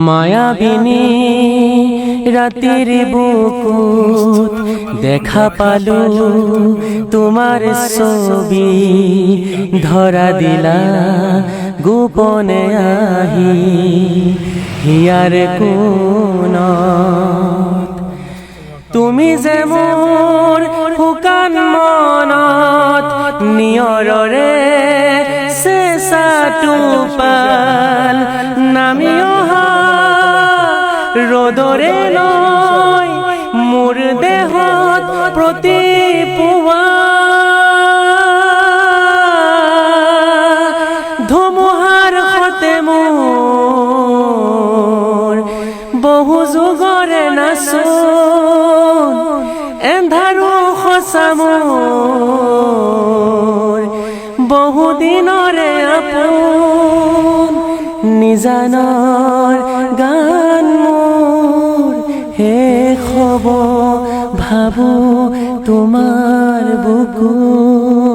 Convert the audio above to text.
মায়াবিনী রাতের বুকুত দেখা পালু তোমার ছবি ধরা দিলা গোপনে আহি হিয়ার কোনত তুমি যে মোর শুকান মনত নিয়ৰৰে চেঁচা টোপাল নামি অহা ৰ'দৰে নয় মোৰ দেহত প্ৰতি পুৱা ধুমুহাৰ সতে মোৰ বহু যুগৰে নাচোন এন্ধাৰো সঁচা মোৰ বহু দিনৰে আপোন নিজানৰ গান মোৰ শেষ হ'ব ভাবো তোমাৰ বুকুত।